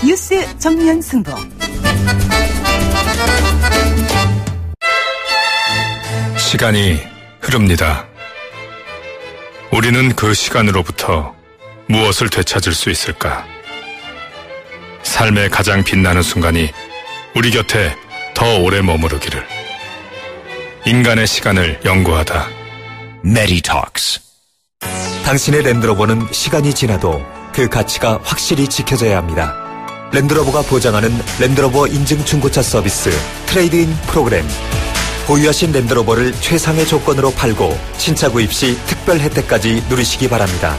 뉴스 정면 승부. 시간이 흐릅니다. 우리는 그 시간으로부터 무엇을 되찾을 수 있을까? 삶의 가장 빛나는 순간이 우리 곁에 더 오래 머무르기를. 인간의 시간을 연구하다. 메디톡스. 당신의 랜드로버는 시간이 지나도 그 가치가 확실히 지켜져야 합니다. 랜드로버가 보장하는 랜드로버 인증 중고차 서비스 트레이드인 프로그램. 보유하신 랜드로버를 최상의 조건으로 팔고 신차 구입 시 특별 혜택까지 누리시기 바랍니다.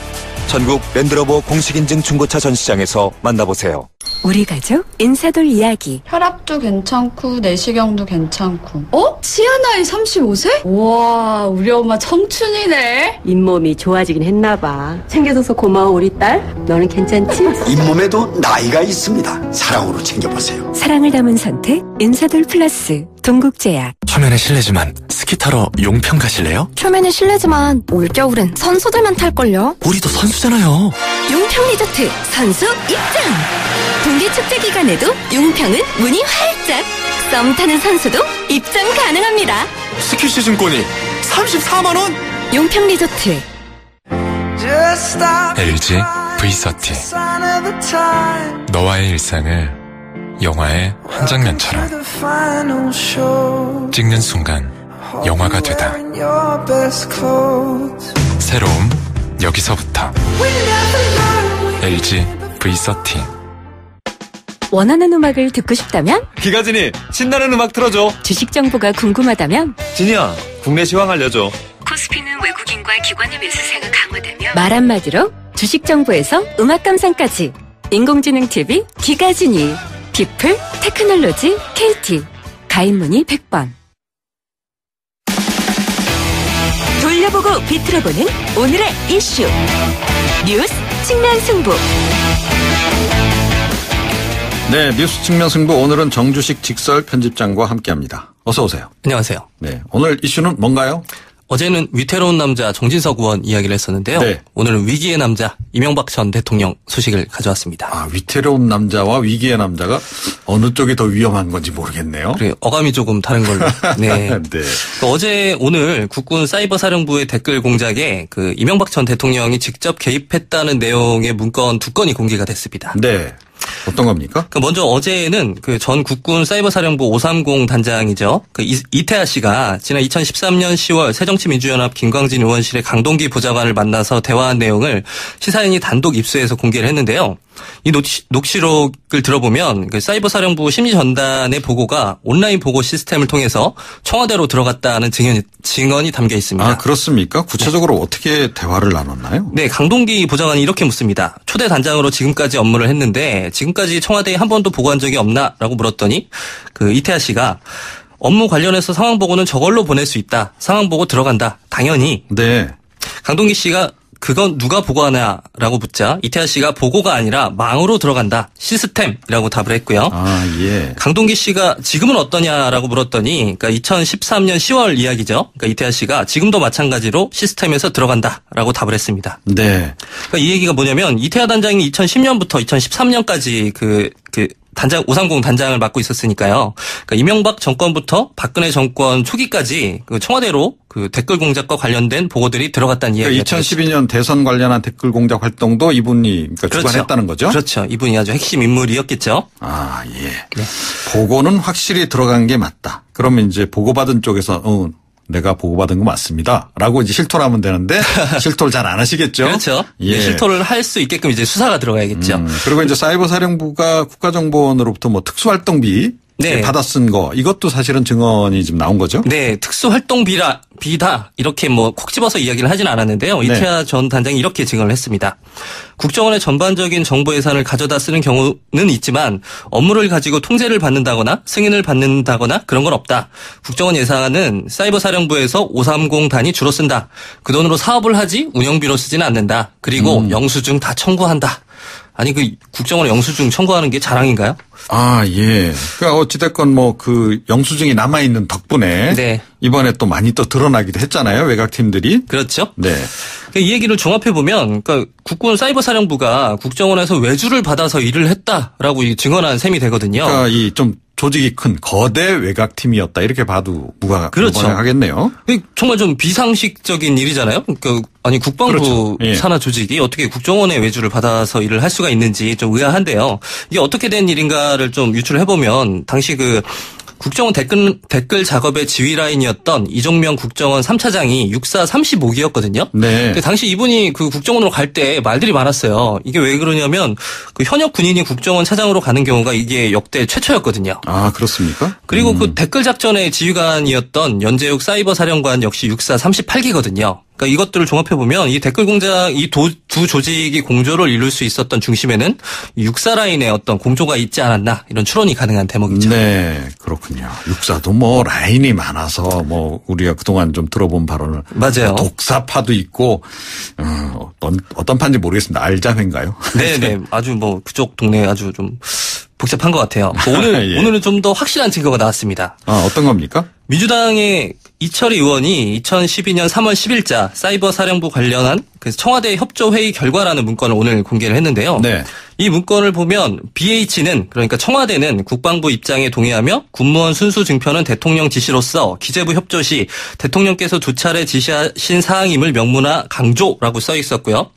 전국 랜드로버 공식인증 중고차 전시장에서 만나보세요. 우리 가족 인사돌 이야기. 혈압도 괜찮고 내시경도 괜찮고. 치아 나이 35세? 우와, 우리 엄마 청춘이네. 잇몸이 좋아지긴 했나봐. 챙겨줘서 고마워 우리 딸. 너는 괜찮지? 잇몸에도 나이가 있습니다. 사랑으로 챙겨보세요. 사랑을 담은 선택 인사돌 플러스 동국제약. 초면에 실례지만 스키 타러 용평 가실래요? 초면에 실례지만 올겨울엔 선수들만 탈걸요. 우리도 선수잖아요. 용평 리조트 선수 입장. 동계축제 기간에도 용평은 문이 활짝. 썸 타는 선수도 입장 가능합니다. 스키 시즌권이 34만 원? 용평 리조트. LG V30. 너와의 일상을 영화의 한 장면처럼 찍는 순간 영화가 되다. 새로움 여기서부터. LG V30. 원하는 음악을 듣고 싶다면? 기가진이 신나는 음악 틀어줘. 주식 정보가 궁금하다면? 진이야, 국내 시황 알려줘. 코스피는 외국인과 기관의 매수세가 강화되며 말 한마디로 주식 정보에서 음악 감상까지. 인공지능 TV 기가진이. 피플 테크놀로지 KT. 가입 문의 100번. 돌려보고 비틀어보는 오늘의 이슈. 뉴스 측면 승부. 네, 뉴스 측면 승부. 오늘은 정주식 직설 편집장과 함께합니다. 어서 오세요. 안녕하세요. 네, 오늘 이슈는 뭔가요? 어제는 위태로운 남자 정진석 의원 이야기를 했었는데요. 네. 오늘은 위기의 남자 이명박 전 대통령 소식을 가져왔습니다. 아, 위태로운 남자와 위기의 남자가 어느 쪽이 더 위험한 건지 모르겠네요. 그래, 어감이 조금 다른 걸로. 네. 네. 어제 오늘 국군 사이버사령부의 댓글 공작에 그 이명박 전 대통령이 직접 개입했다는 내용의 문건 2건이 공개가 됐습니다. 네. 어떤 겁니까? 먼저 어제는 그 전 국군 사이버사령부 530 단장이죠. 그 이태하 씨가 지난 2013년 10월 새정치민주연합 김광진 의원실의 강동기 보좌관을 만나서 대화한 내용을 시사인이 단독 입수해서 공개를 했는데요. 이 녹취록을 들어보면 그 사이버사령부 심리전단의 보고가 온라인 보고 시스템을 통해서 청와대로 들어갔다는 증언이 담겨 있습니다. 아, 그렇습니까? 구체적으로 어떻게 대화를 나눴나요? 네, 강동기 보좌관이 이렇게 묻습니다. 초대 단장으로 지금까지 업무를 했는데 지금까지 청와대에 한 번도 보고한 적이 없나라고 물었더니 그 이태하 씨가 업무 관련해서 상황 보고는 저걸로 보낼 수 있다. 상황 보고 들어간다. 당연히. 네. 강동기 씨가 그건 누가 보고하냐라고 묻자 이태하 씨가 보고가 아니라 망으로 들어간다. 시스템이라고 답을 했고요. 아, 예. 강동기 씨가 지금은 어떠냐라고 물었더니 그러니까 2013년 10월 이야기죠. 그러니까 이태하 씨가 지금도 마찬가지로 시스템에서 들어간다라고 답을 했습니다. 네. 그러니까 이 얘기가 뭐냐면 이태하 단장이 2010년부터 2013년까지 그 단장 530 단장을 맡고 있었으니까요. 그러니까 이명박 정권부터 박근혜 정권 초기까지 그 청와대로 그 댓글 공작과 관련된 보고들이 들어갔다는 이야기가 그러니까 2012년 대선 관련한 댓글 공작 활동도 이분이 그러니까 그렇죠. 주관했다는 거죠? 그렇죠. 이분이 아주 핵심 인물이었겠죠. 아, 예. 네. 보고는 확실히 들어간 게 맞다. 그러면 이제 보고받은 쪽에서 내가 보고받은 거 맞습니다. 라고 이제 실토를 하면 되는데 실토를 잘 안 하시겠죠? 그렇죠. 예. 실토를 할 수 있게끔 이제 수사가 들어가야겠죠. 그리고 이제 사이버사령부가 국가정보원으로부터 뭐 특수활동비 네. 받아 쓴 거 이것도 사실은 증언이 좀 나온 거죠? 네. 특수활동비다 이렇게 뭐 콕 집어서 이야기를 하진 않았는데요. 네. 이태하 전 단장이 이렇게 증언을 했습니다. 국정원의 전반적인 정보 예산을 가져다 쓰는 경우는 있지만 업무를 가지고 통제를 받는다거나 승인을 받는다거나 그런 건 없다. 국정원 예산은 사이버사령부에서 530단이 주로 쓴다. 그 돈으로 사업을 하지 운영비로 쓰지는 않는다. 그리고 영수증 다 청구한다. 아니 그 국정원에 영수증 청구하는 게 자랑인가요? 아, 예. 그러니까 어찌됐건 뭐 그 영수증이 남아있는 덕분에 네. 이번에 또 많이 또 드러나기도 했잖아요. 외곽팀들이. 그렇죠. 네. 이 얘기를 종합해보면, 그러니까 국군 사이버사령부가 국정원에서 외주를 받아서 일을 했다라고 증언한 셈이 되거든요. 그러니까 이 좀 조직이 큰 거대 외곽팀이었다 이렇게 봐도 그렇죠. 무방하겠네요. 정말 좀 비상식적인 일이잖아요. 그러니까 아니 국방부 그렇죠. 예. 산하 조직이 어떻게 국정원의 외주를 받아서 일을 할 수가 있는지 좀 의아한데요. 이게 어떻게 된 일인가를 좀 유출해보면 당시 그 국정원 댓글 작업의 지휘 라인이었던 이종명 국정원 3차장이 육사 35기였거든요. 네. 근데 당시 이분이 그 국정원으로 갈 때 말들이 많았어요. 이게 왜 그러냐면 그 현역 군인이 국정원 차장으로 가는 경우가 이게 역대 최초였거든요. 아, 그렇습니까? 그리고 그 댓글 작전의 지휘관이었던 연재욱 사이버 사령관 역시 육사 38기거든요. 그러니까 이것들을 종합해보면 이 댓글 공작, 이 두 조직이 공조를 이룰 수 있었던 중심에는 육사 라인의 어떤 공조가 있지 않았나 이런 추론이 가능한 대목이죠. 네, 그렇군요. 육사도 뭐 라인이 많아서 뭐 우리가 그동안 좀 들어본 바로는 맞아요. 독사파도 있고 어떤 파인지 모르겠습니다. 알자회인가요? 네네. 아주 뭐 그쪽 동네 아주 좀 복잡한 것 같아요. 예. 오늘은 좀 더 확실한 증거가 나왔습니다. 아, 어떤 겁니까? 민주당의 이철희 의원이 2012년 3월 10일자 사이버 사령부 관련한 그 청와대 협조 회의 결과라는 문건을 오늘 공개를 했는데요. 네. 이 문건을 보면 BH는 그러니까 청와대는 국방부 입장에 동의하며 군무원 순수 증표는 대통령 지시로서 기재부 협조 시 대통령께서 두 차례 지시하신 사항임을 명문화 강조라고 써 있었고요.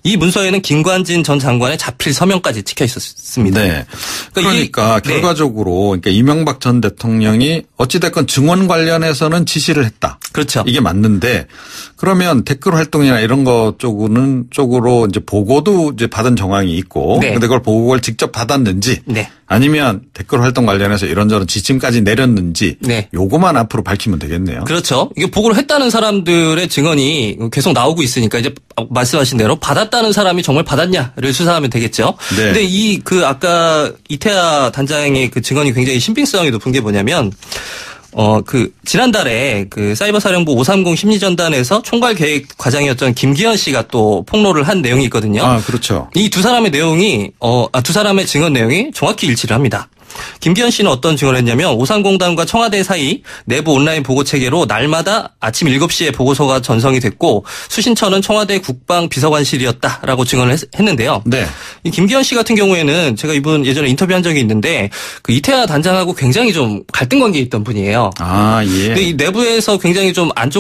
이 문서에는 김관진 전 장관의 자필 서명까지 찍혀 있었습니다. 네. 그러니까 결과적으로 그러니까 이명박 전 대통령이 어찌됐건 증언 관련해서는 지시를 했다. 그렇죠. 이게 맞는데 그러면 댓글 활동이나 이런 것 쪽으로 이제 보고도 이제 받은 정황이 있고 네. 근데 그걸 보고를 직접 받았는지 네. 아니면 댓글 활동 관련해서 이런저런 지침까지 내렸는지 네. 요거만 앞으로 밝히면 되겠네요. 그렇죠. 이게 보고를 했다는 사람들의 증언이 계속 나오고 있으니까 이제 말씀하신 대로 받았다는 사람이 정말 받았냐를 수사하면 되겠죠. 네. 근데 아까 이태하 단장의 그 증언이 굉장히 신빙성이 높은 게 뭐냐면 지난달에 그 사이버사령부 530 심리전단에서 총괄 계획 과장이었던 김기현 씨가 또 폭로를 한 내용이 있거든요. 아, 그렇죠. 이 두 사람의 내용이, 두 사람의 증언 내용이 정확히 일치를 합니다. 김기현 씨는 어떤 증언을 했냐면 530단과 청와대 사이 내부 온라인 보고 체계로 날마다 아침 7시에 보고서가 전송이 됐고 수신처는 청와대 국방비서관실이었다라고 증언을 했는데요. 네. 이 김기현 씨 같은 경우에는 제가 이분 예전에 인터뷰한 적이 있는데 그 이태하 단장하고 굉장히 좀 갈등 관계에 있던 분이에요. 아, 예. 근데 이 내부에서 굉장히 좀 안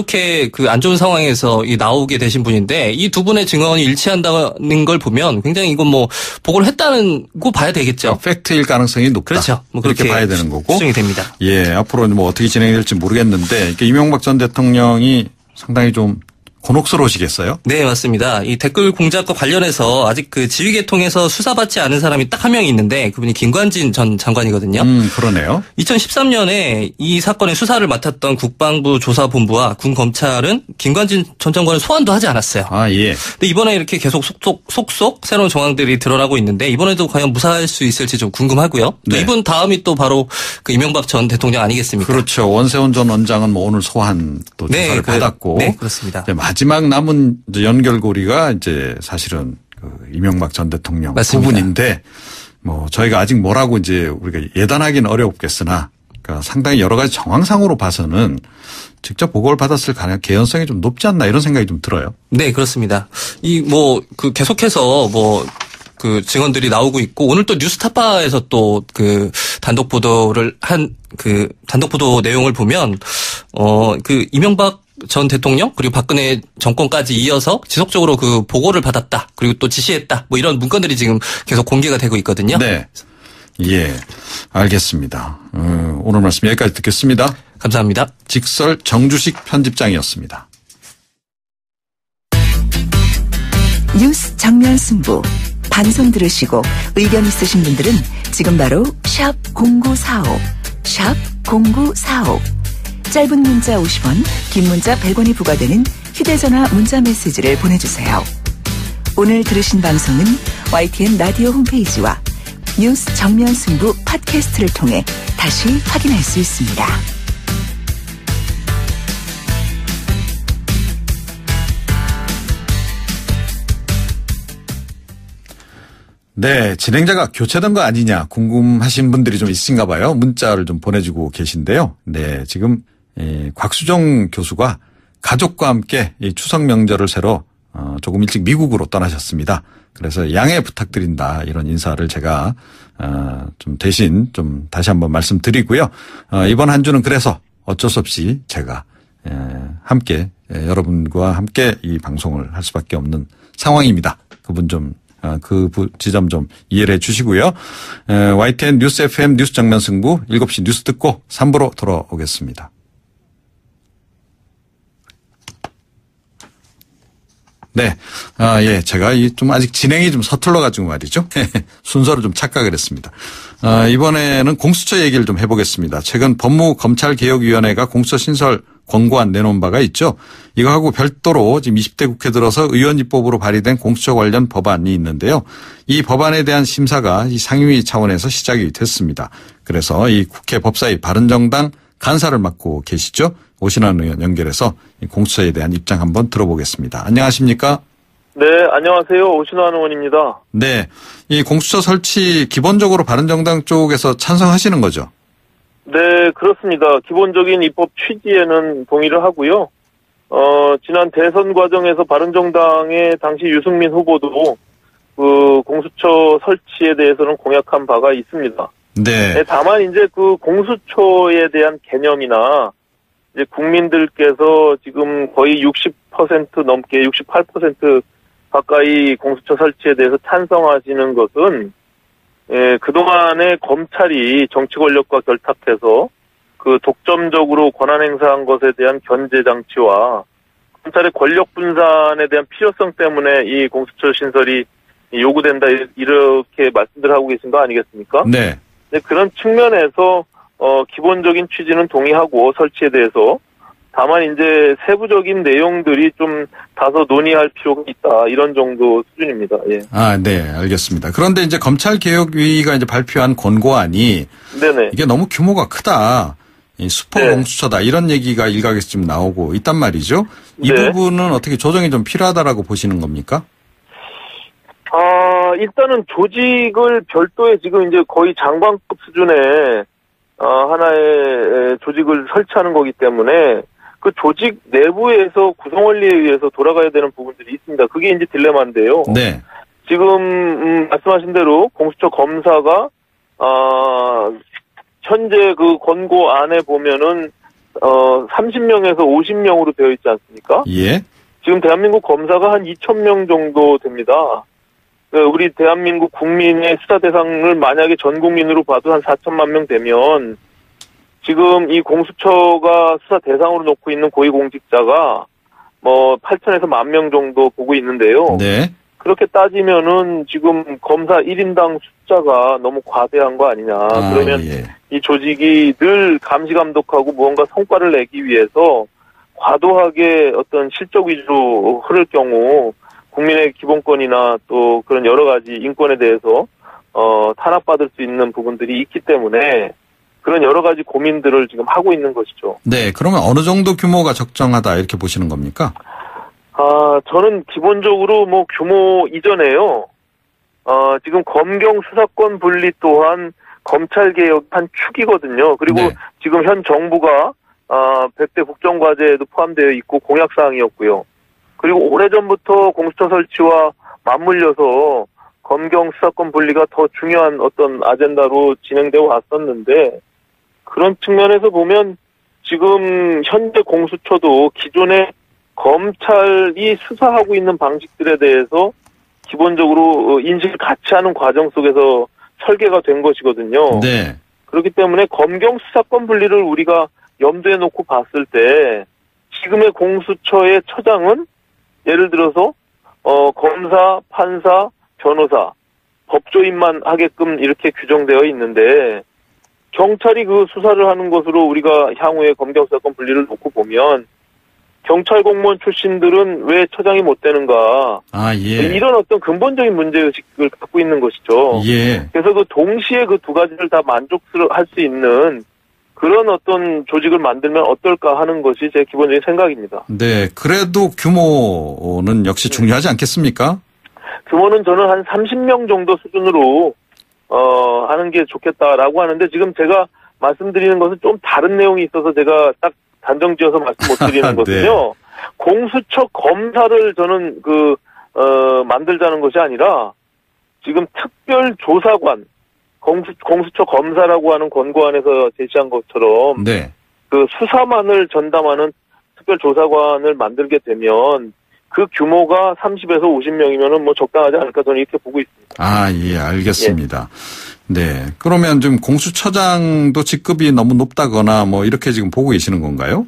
좋은 상황에서 나오게 되신 분인데 이 두 분의 증언이 일치한다는 걸 보면 굉장히 이건 뭐 보고를 했다는 거 봐야 되겠죠. 팩트일 가능성이 높다. 그렇죠. 뭐 그렇게 봐야 되는 거고. 추정이 됩니다. 예, 앞으로 뭐 어떻게 진행될지 모르겠는데 이명박 전 대통령이 상당히 좀 곤혹스러우시겠어요? 네, 맞습니다. 이 댓글 공작과 관련해서 아직 그 지휘계통에서 수사받지 않은 사람이 딱 한 명이 있는데 그분이 김관진 전 장관이거든요. 그러네요. 2013년에 이 사건의 수사를 맡았던 국방부 조사본부와 군 검찰은 김관진 전 장관을 소환도 하지 않았어요. 아, 예. 근데 이번에 이렇게 계속 속속 새로운 정황들이 드러나고 있는데 이번에도 과연 무사할 수 있을지 좀 궁금하고요. 또 네. 이분 다음이 또 바로 그 이명박 전 대통령 아니겠습니까? 그렇죠. 원세훈 전 원장은 뭐 오늘 소환 또 조사를 받았고. 네, 그렇습니다. 마지막 남은 연결고리가 이제 사실은 그 이명박 전 대통령 맞습니다. 부분인데 뭐 저희가 아직 뭐라고 이제 우리가 예단하기는 어렵겠으나 그러니까 상당히 여러 가지 정황상으로 봐서는 직접 보고를 받았을 개연성이 좀 높지 않나 이런 생각이 좀 들어요. 네, 그렇습니다. 계속해서 그 증언들이 나오고 있고 오늘 또 뉴스타파에서 또 그 단독 보도를 한 그 단독 보도 내용을 보면 그 이명박 전 대통령 그리고 박근혜 정권까지 이어서 지속적으로 그 보고를 받았다 그리고 또 지시했다 뭐 이런 문건들이 지금 계속 공개가 되고 있거든요. 네. 예. 알겠습니다. 오늘 말씀 여기까지 듣겠습니다. 감사합니다. 직설 정주식 편집장이었습니다. 뉴스 정면 승부. 방송 들으시고 의견 있으신 분들은 지금 바로 샵 0945, 샵 0945. 짧은 문자 50원, 긴 문자 100원이 부과되는 휴대전화 문자 메시지를 보내주세요. 오늘 들으신 방송은 YTN 라디오 홈페이지와 뉴스 정면 승부 팟캐스트를 통해 다시 확인할 수 있습니다. 네, 진행자가 교체된 거 아니냐 궁금하신 분들이 좀 있으신가 봐요. 문자를 좀 보내주고 계신데요. 네, 지금 곽수정 교수가 가족과 함께 이 추석 명절을 새로 조금 일찍 미국으로 떠나셨습니다. 그래서 양해 부탁드린다 이런 인사를 제가 좀 대신 좀 다시 한번 말씀드리고요. 이번 한 주는 그래서 어쩔 수 없이 제가 함께 여러분과 함께 이 방송을 할 수밖에 없는 상황입니다. 그분 좀 그 지점 좀 이해를 해 주시고요. YTN 뉴스 FM 뉴스 정면 승부 7시 뉴스 듣고 3부로 돌아오겠습니다. 네. 예. 제가 좀 아직 진행이 좀 서툴러가지고 말이죠. 순서를 좀 착각을 했습니다. 이번에는 공수처 얘기를 좀 해보겠습니다. 최근 법무검찰개혁위원회가 공수처 신설 권고안 내놓은 바가 있죠. 이거하고 별도로 지금 20대 국회 들어서 의원 입법으로 발의된 공수처 관련 법안이 있는데요. 이 법안에 대한 심사가 이 상임위 차원에서 시작이 됐습니다. 그래서 이 국회 법사위 바른정당 간사를 맡고 계시죠. 오신환 의원 연결해서 이 공수처에 대한 입장 한번 들어보겠습니다. 안녕하십니까? 네, 안녕하세요. 오신환 의원입니다. 네, 이 공수처 설치 기본적으로 바른정당 쪽에서 찬성하시는 거죠? 네, 그렇습니다. 기본적인 입법 취지에는 동의를 하고요. 지난 대선 과정에서 바른정당의 당시 유승민 후보도 그 공수처 설치에 대해서는 공약한 바가 있습니다. 네. 다만 이제 그 공수처에 대한 개념이나 이제 국민들께서 지금 거의 60% 넘게 68% 가까이 공수처 설치에 대해서 찬성하시는 것은 그동안에 검찰이 정치 권력과 결탁해서 그 독점적으로 권한 행사한 것에 대한 견제 장치와 검찰의 권력 분산에 대한 필요성 때문에 이 공수처 신설이 요구된다 이렇게 말씀들 하고 계신 거 아니겠습니까? 네. 그런 측면에서 기본적인 취지는 동의하고 설치에 대해서 다만 이제 세부적인 내용들이 좀 다소 논의할 필요가 있다 이런 정도 수준입니다. 예. 네, 알겠습니다. 그런데 이제 검찰개혁위가 이제 발표한 권고안이 네네. 이게 너무 규모가 크다. 이 슈퍼 공수처다 이런 얘기가 일각에서 지금 나오고 있단 말이죠. 이 부분은 어떻게 조정이 좀 필요하다라고 보시는 겁니까? 일단은 조직을 별도의 지금 이제 거의 장관급 수준의 하나의 조직을 설치하는 거기 때문에 그 조직 내부에서 구성 원리에 의해서 돌아가야 되는 부분들이 있습니다. 그게 이제 딜레마인데요. 네. 지금 말씀하신 대로 공수처 검사가 현재 그 권고안에 보면은 30명에서 50명으로 되어 있지 않습니까? 예. 지금 대한민국 검사가 한 2,000명 정도 됩니다. 우리 대한민국 국민의 수사 대상을 만약에 전 국민으로 봐도 한 4천만 명 되면 지금 이 공수처가 수사 대상으로 놓고 있는 고위공직자가 뭐 8천에서 1만 명 정도 보고 있는데요. 네. 그렇게 따지면은 지금 검사 1인당 숫자가 너무 과대한 거 아니냐. 그러면 이 조직이 늘 감시 감독하고 무언가 성과를 내기 위해서 과도하게 어떤 실적 위주로 흐를 경우 국민의 기본권이나 또 그런 여러 가지 인권에 대해서 탄압받을 수 있는 부분들이 있기 때문에 그런 여러 가지 고민들을 지금 하고 있는 것이죠. 네, 그러면 어느 정도 규모가 적정하다 이렇게 보시는 겁니까? 저는 기본적으로 뭐 규모 이전에요. 지금 검경 수사권 분리 또한 검찰 개혁 한 축이거든요. 그리고 지금 현 정부가 100대 국정과제에도 포함되어 있고 공약사항이었고요. 그리고 오래전부터 공수처 설치와 맞물려서 검경 수사권 분리가 더 중요한 어떤 아젠다로 진행되어 왔었는데 그런 측면에서 보면 지금 현재 공수처도 기존의 검찰이 수사하고 있는 방식들에 대해서 기본적으로 인식을 같이 하는 과정 속에서 설계가 된 것이거든요. 네. 그렇기 때문에 검경 수사권 분리를 우리가 염두에 놓고 봤을 때 지금의 공수처의 처장은 예를 들어서 검사, 판사, 변호사, 법조인만 하게끔 이렇게 규정되어 있는데 경찰이 그 수사를 하는 것으로 우리가 향후에 검경 수사권 분리를 놓고 보면 경찰 공무원 출신들은 왜 처장이 못 되는가? 이런 어떤 근본적인 문제의식을 갖고 있는 것이죠. 그래서 그 동시에 그 두 가지를 다 만족할 수 있는 그런 어떤 조직을 만들면 어떨까 하는 것이 제 기본적인 생각입니다. 네, 그래도 규모는 역시 중요하지 않겠습니까? 규모는 저는 한 30명 정도 수준으로 하는 게 좋겠다라고 하는데 지금 제가 말씀드리는 것은 좀 다른 내용이 있어서 제가 딱 단정지어서 말씀 못 드리는 것은요. 공수처 검사를 저는 만들자는 것이 아니라 지금 특별조사관, 공수처 검사라고 하는 권고안에서 제시한 것처럼 네. 그 수사만을 전담하는 특별조사관을 만들게 되면 그 규모가 30에서 50명이면은 뭐 적당하지 않을까 저는 이렇게 보고 있습니다. 아, 예, 알겠습니다. 예. 네. 그러면 좀 공수처장도 직급이 너무 높다거나 뭐 이렇게 지금 보고 계시는 건가요?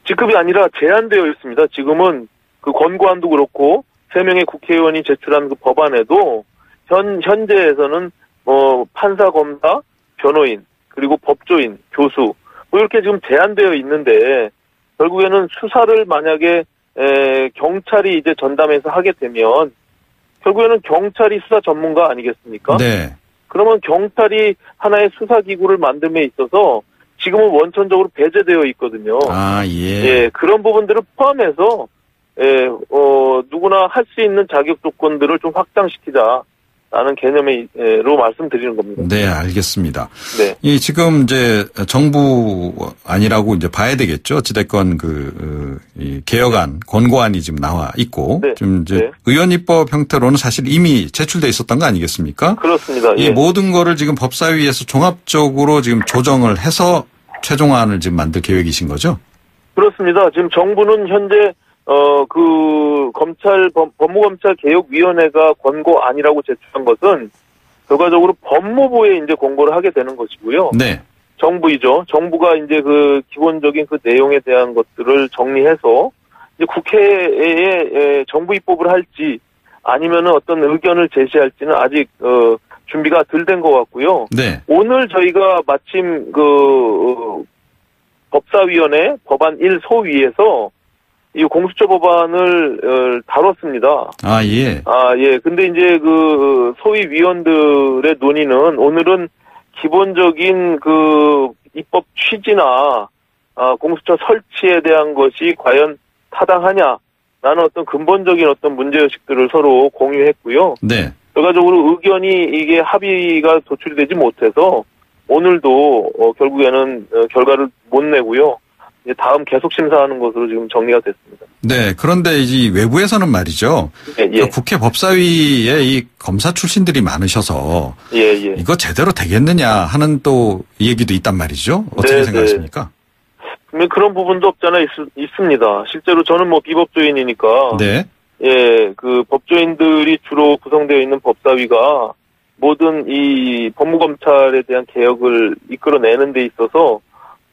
직급이 아니라 제한되어 있습니다. 지금은 그 권고안도 그렇고 3명의 국회의원이 제출한 그 법안에도 현재에서는 판사, 검사, 변호인, 그리고 법조인, 교수 뭐 이렇게 지금 제한되어 있는데 결국에는 수사를 만약에 경찰이 이제 전담해서 하게 되면 결국에는 경찰이 수사 전문가 아니겠습니까? 네. 그러면 경찰이 하나의 수사기구를 만듦에 있어서 지금은 원천적으로 배제되어 있거든요. 아, 예. 예, 그런 부분들을 포함해서 누구나 할 수 있는 자격 조건들을 좀 확장시키자라는 개념으로 말씀드리는 겁니다. 네, 알겠습니다. 네. 이 지금 이제 정부 아니라고 이제 봐야 되겠죠. 어찌됐건 이 개혁안, 권고안이 지금 나와 있고. 네. 지금 이제 네. 의원 입법 형태로는 사실 이미 제출돼 있었던 거 아니겠습니까? 그렇습니다. 이 예. 모든 거를 지금 법사위에서 종합적으로 지금 조정을 해서 최종안을 지금 만들 계획이신 거죠? 그렇습니다. 지금 정부는 현재 법무검찰개혁위원회가 권고안이라고 제출한 것은 결과적으로 법무부에 이제 공고를 하게 되는 것이고요. 네. 정부이죠. 정부가 이제 그 기본적인 그 내용에 대한 것들을 정리해서 이제 국회에 정부 입법을 할지 아니면은 어떤 의견을 제시할지는 아직 준비가 덜 된 것 같고요. 네. 오늘 저희가 마침 법사위원회 법안 1 소위에서 이 공수처 법안을 다뤘습니다. 아, 예. 아, 예. 근데 이제 그 소위 위원들의 논의는 오늘은 기본적인 그 입법 취지나 공수처 설치에 대한 것이 과연 타당하냐라는 어떤 근본적인 어떤 문제의식들을 서로 공유했고요. 네. 결과적으로 의견이 이게 합의가 도출이 되지 못해서 오늘도 결국에는 결과를 못 내고요. 이제 다음 계속 심사하는 것으로 지금 정리가 됐습니다. 네. 그런데 이 외부에서는 말이죠. 예, 예. 국회 법사위에 이 검사 출신들이 많으셔서 예, 예. 이거 제대로 되겠느냐 하는 또 얘기도 있단 말이죠. 어떻게 네, 생각하십니까? 네. 그런 부분도 없잖아 있습니다. 실제로 저는 뭐 비법조인이니까. 네. 예, 그 법조인들이 주로 구성되어 있는 법사위가 모든 이 법무검찰에 대한 개혁을 이끌어내는 데 있어서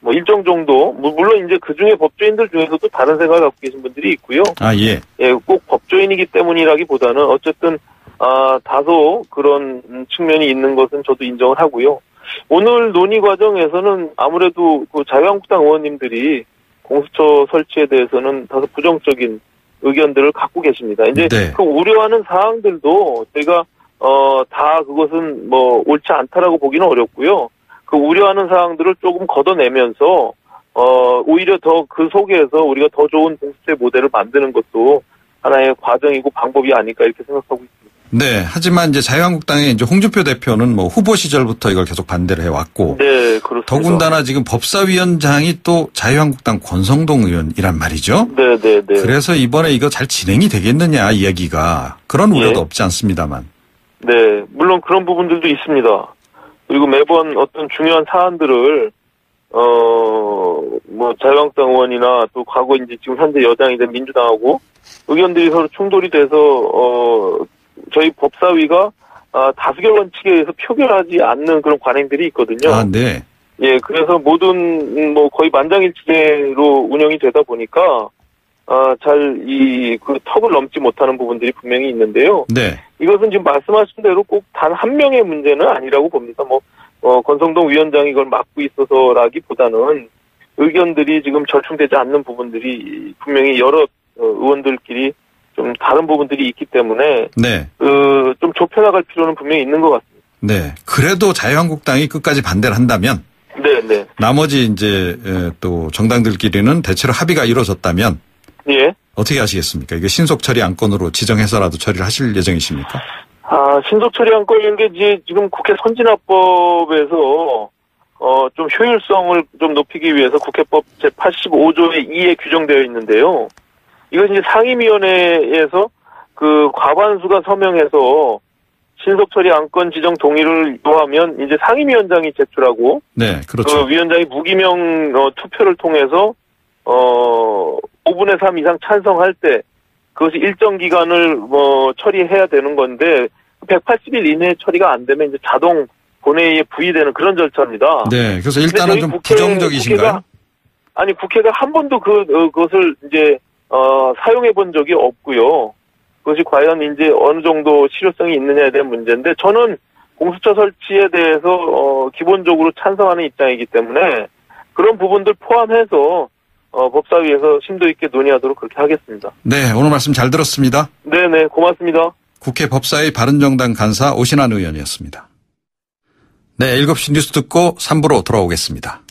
뭐 일정 정도 물론 이제 그 중에 법조인들 중에서도 다른 생각을 갖고 계신 분들이 있고요. 아 예. 예, 꼭 법조인이기 때문이라기보다는 어쨌든 다소 그런 측면이 있는 것은 저도 인정을 하고요. 오늘 논의 과정에서는 아무래도 그 자유한국당 의원님들이 공수처 설치에 대해서는 다소 부정적인 의견들을 갖고 계십니다. 이제 네. 그 우려하는 사항들도 저희가 다 그것은 뭐 옳지 않다라고 보기는 어렵고요. 그 우려하는 사항들을 조금 걷어내면서 오히려 더 그 속에서 우리가 더 좋은 공수처 모델을 만드는 것도 하나의 과정이고 방법이 아닐까 이렇게 생각하고 있습니다. 네. 하지만 이제 자유한국당의 이제 홍준표 대표는 뭐 후보 시절부터 이걸 계속 반대를 해왔고. 네, 그렇습니다. 더군다나 지금 법사위원장이 또 자유한국당 권성동 의원이란 말이죠. 네, 네, 네. 그래서 이번에 이거 잘 진행이 되겠느냐 이야기가 그런 우려도 없지 않습니다만. 네, 물론 그런 부분들도 있습니다. 그리고 매번 어떤 중요한 사안들을 뭐 자유한국당 의원이나 또 과거 이제 지금 현재 여당이 된 민주당하고 의견들이 서로 충돌이 돼서 저희 법사위가 다수결 원칙에 의해서 표결하지 않는 그런 관행들이 있거든요. 아, 네. 예, 그래서 모든 뭐 거의 만장일치로 운영이 되다 보니까 잘 그 턱을 넘지 못하는 부분들이 분명히 있는데요. 네. 이것은 지금 말씀하신 대로 꼭 단 한 명의 문제는 아니라고 봅니다. 권성동 위원장이 이걸 맡고 있어서라기보다는 의견들이 지금 절충되지 않는 부분들이 분명히 여러 의원들끼리 좀 다른 부분들이 있기 때문에 네. 좀 좁혀나갈 필요는 분명히 있는 것 같습니다. 네. 그래도 자유한국당이 끝까지 반대를 한다면 네, 네. 나머지 이제 또 정당들끼리는 대체로 합의가 이루어졌다면 예. 어떻게 하시겠습니까? 이게 신속 처리 안건으로 지정해서라도 처리를 하실 예정이십니까? 신속 처리 안건인 게 이제 지금 국회 선진화법에서 좀 효율성을 좀 높이기 위해서 국회법 제85조의 2에 규정되어 있는데요. 이것이 이제 상임위원회에서 그 과반수가 서명해서 신속 처리 안건 지정 동의를 요하면 이제 상임위원장이 제출하고, 네, 그렇죠. 그 위원장이 무기명 투표를 통해서 5분의 3 이상 찬성할 때 그것이 일정 기간을 처리해야 되는 건데 180일 이내에 처리가 안 되면 이제 자동 본회의에 부의되는 그런 절차입니다. 네, 그래서 일단은 좀 부정적이신가요? 국회가 한 번도 그것을 이제 사용해 본 적이 없고요. 그것이 과연 이제 어느 정도 실효성이 있느냐에 대한 문제인데, 저는 공수처 설치에 대해서 기본적으로 찬성하는 입장이기 때문에 그런 부분들 포함해서 법사위에서 심도 있게 논의하도록 그렇게 하겠습니다. 네, 오늘 말씀 잘 들었습니다. 네네, 고맙습니다. 국회 법사위 바른정당 간사 오신환 의원이었습니다. 네, 7시 뉴스 듣고 3부로 돌아오겠습니다.